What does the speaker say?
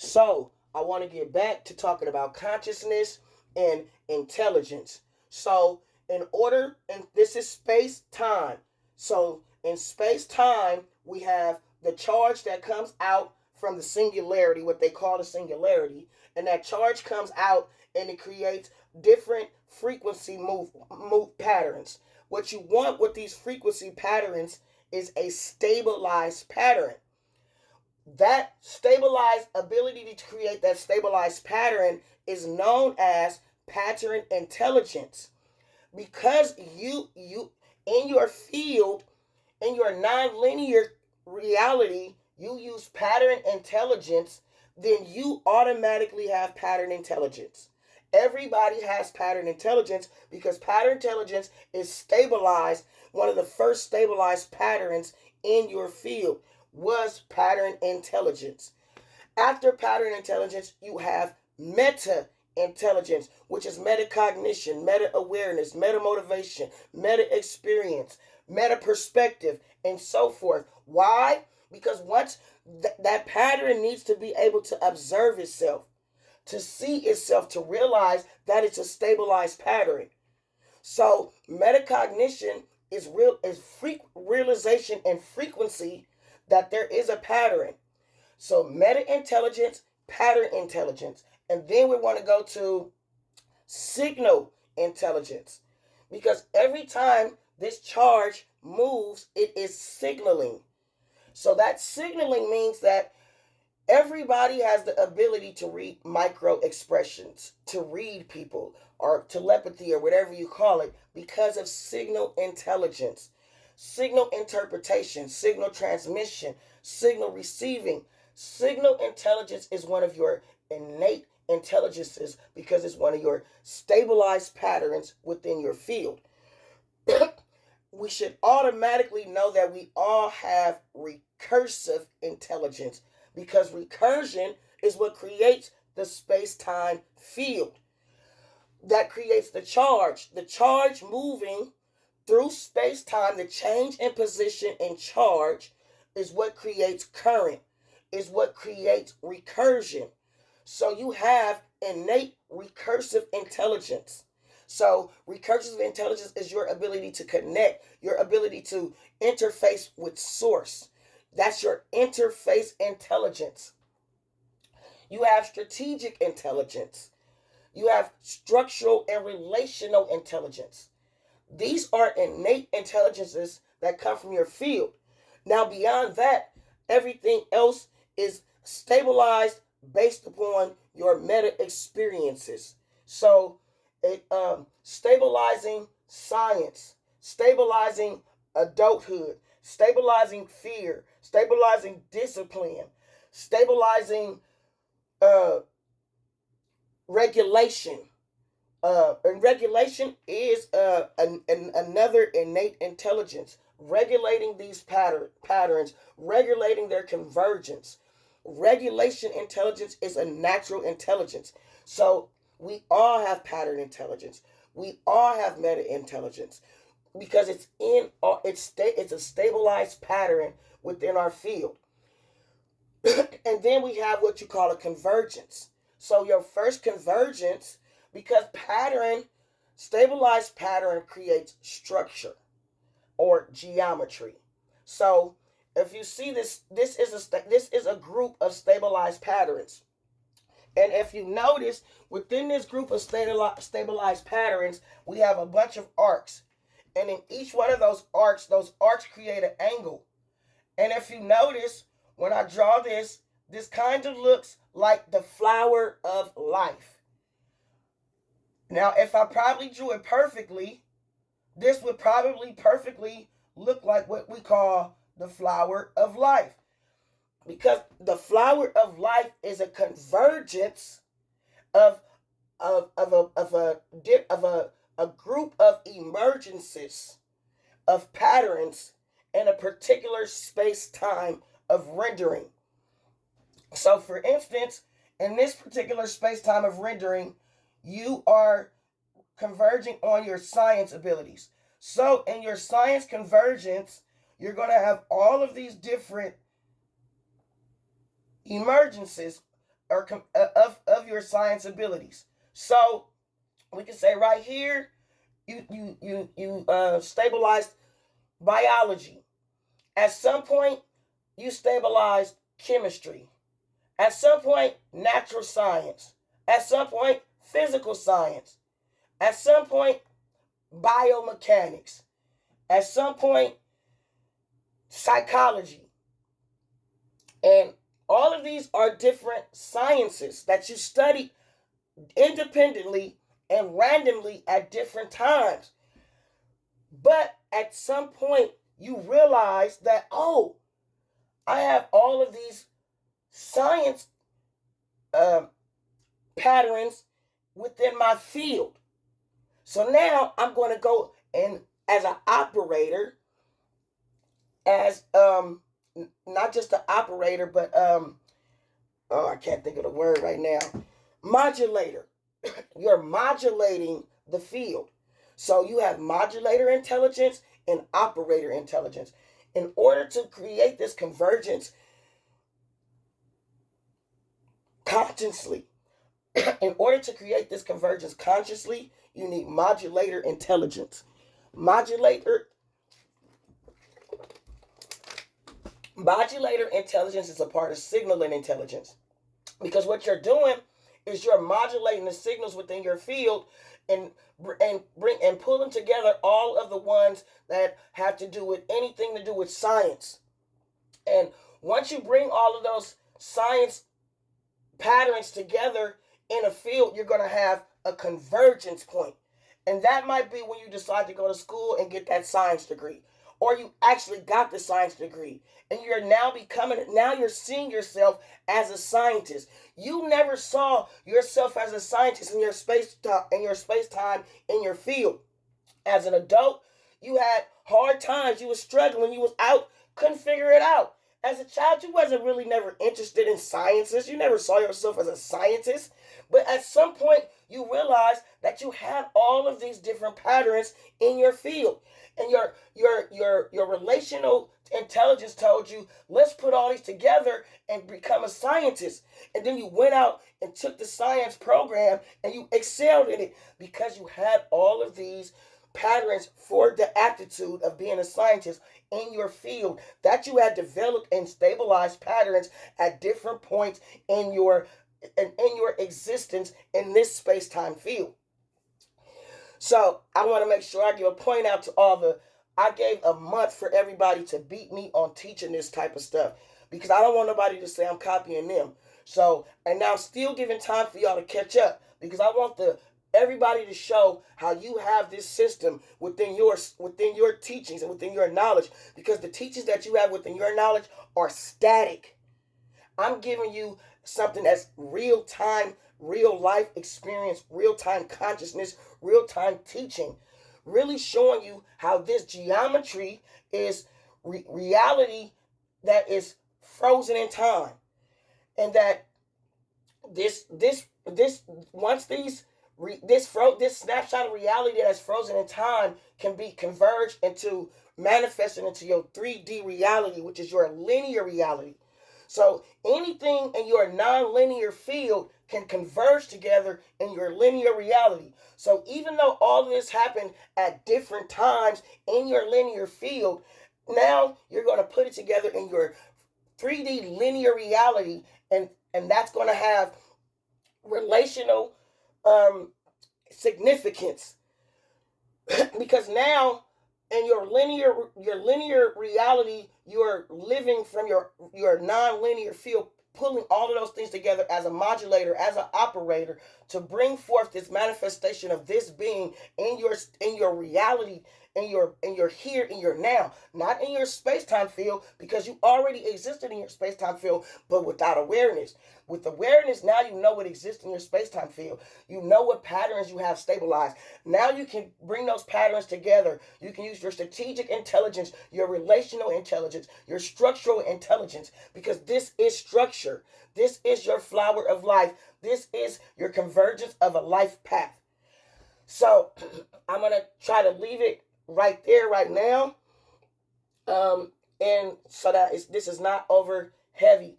So, I want to get back to talking about consciousness and intelligence. So, in order, and this is space time. So, in space time, we have the charge that comes out from the singularity, what they call the singularity, and that charge comes out and it creates different frequency move patterns. What you want with these frequency patterns is a stabilized pattern. That stabilized ability to create that stabilized pattern is known as pattern intelligence, because you in your field, in your nonlinear reality, you use pattern intelligence, then you automatically have pattern intelligence. Everybody has pattern intelligence because pattern intelligence is stabilized. One of the first stabilized patterns in your field was pattern intelligence. After pattern intelligence, you have meta intelligence, which is metacognition, meta awareness, meta motivation, meta experience, meta perspective, and so forth. Why? Because once that pattern needs to be able to observe itself, to see itself, to realize that it's a stabilized pattern. So metacognition is realization and frequency that there is a pattern. So meta intelligence, pattern intelligence. And then we want to go to signal intelligence, because every time this charge moves, it is signaling. So that signaling means that everybody has the ability to read micro expressions, to read people, or telepathy, or whatever you call it, because of signal intelligence, signal interpretation, signal transmission, signal receiving. Signal intelligence is one of your innate intelligences because it's one of your stabilized patterns within your field. We should automatically know that we all have recursive intelligence, because recursion is what creates the space-time field that creates the charge moving through space-time. The change in position and charge is what creates current, is what creates recursion. So you have innate recursive intelligence. So recursive intelligence is your ability to connect, your ability to interface with source. That's your interface intelligence. You have strategic intelligence. You have structural and relational intelligence. These are innate intelligences that come from your field. Now, beyond that, everything else is stabilized based upon your meta experiences. So, stabilizing science, stabilizing adulthood, stabilizing fear, stabilizing discipline, stabilizing uh, regulation. And regulation is another innate intelligence, regulating these patterns, regulating their convergence. Regulation intelligence is a natural intelligence. So we all have pattern intelligence. We all have meta intelligence because it's a stabilized pattern within our field. And then we have what you call a convergence. So your first convergence, because stabilized pattern creates structure or geometry. So if you see this, this is a group of stabilized patterns. And if you notice, within this group of stabilized patterns, we have a bunch of arcs. And in each one of those arcs create an angle. And if you notice, when I draw this kind of looks like the flower of life. Now, if I probably drew it perfectly, this would probably perfectly look like what we call the flower of life. Because the flower of life is a convergence of a group of emergences of patterns in a particular space-time of rendering. So for instance, in this particular space-time of rendering, you are converging on your science abilities. So in your science convergence, you're going to have all of these different emergences of your science abilities. So we can say right here, you stabilized biology. At some point, you stabilized chemistry. At some point, natural science. At some point, physical science. At some point, biomechanics. At some point, psychology. And all of these are different sciences that you study independently and randomly at different times. But at some point, you realize that, oh, I have all of these science patterns within my field. So now I'm going to go and as an operator, as not just an operator, but I can't think of the word right now. Modulator. You're modulating the field. So you have modulator intelligence and operator intelligence. In order to create this convergence consciously, in order to create this convergence consciously, you need modulator intelligence. Modulator intelligence is a part of signaling intelligence, because what you're doing is you're modulating the signals within your field and pulling together all of the ones that have to do with anything to do with science. And once you bring all of those science patterns together in a field, you're going to have a convergence point. And that might be when you decide to go to school and get that science degree, or you actually got the science degree and you're now you're seeing yourself as a scientist. You never saw yourself as a scientist in your space time in your field. As an adult, you had hard times, you were struggling, you was out, couldn't figure it out. As a child, you wasn't really never interested in sciences. You never saw yourself as a scientist. But at some point, you realize that you have all of these different patterns in your field. And your relational intelligence told you, let's put all these together and become a scientist. And then you went out and took the science program and you excelled in it because you had all of these patterns for the aptitude of being a scientist in your field, that you had developed and stabilized patterns at different points in your existence in this space-time field. So I want to make sure I give a point out to I gave a month for everybody to beat me on teaching this type of stuff, because I don't want nobody to say I'm copying them. So, and now I'm still giving time for y'all to catch up, because I want everybody to show how you have this system within your teachings and within your knowledge, because the teachings that you have within your knowledge are static. I'm giving you something that's real time, real life experience, real time consciousness, real time teaching, really showing you how this geometry is reality that is frozen in time, and that this snapshot of reality that's frozen in time can be converged into manifested into your 3D reality, which is your linear reality. So anything in your non-linear field can converge together in your linear reality. So even though all of this happened at different times in your linear field, now you're going to put it together in your 3D linear reality, and that's going to have relational significance because now in your linear reality, you're living from your non-linear field, pulling all of those things together as a modulator, as an operator, to bring forth this manifestation of this being in your reality, in your here, in your now, not in your space-time field, because you already existed in your space-time field, but without awareness. With awareness, now you know what exists in your space-time field. You know what patterns you have stabilized. Now you can bring those patterns together. You can use your strategic intelligence, your relational intelligence, your structural intelligence, because this is structure. This is your flower of life. This is your convergence of a life path. So I'm going to try to leave it right there right now. And so that this is not over heavy.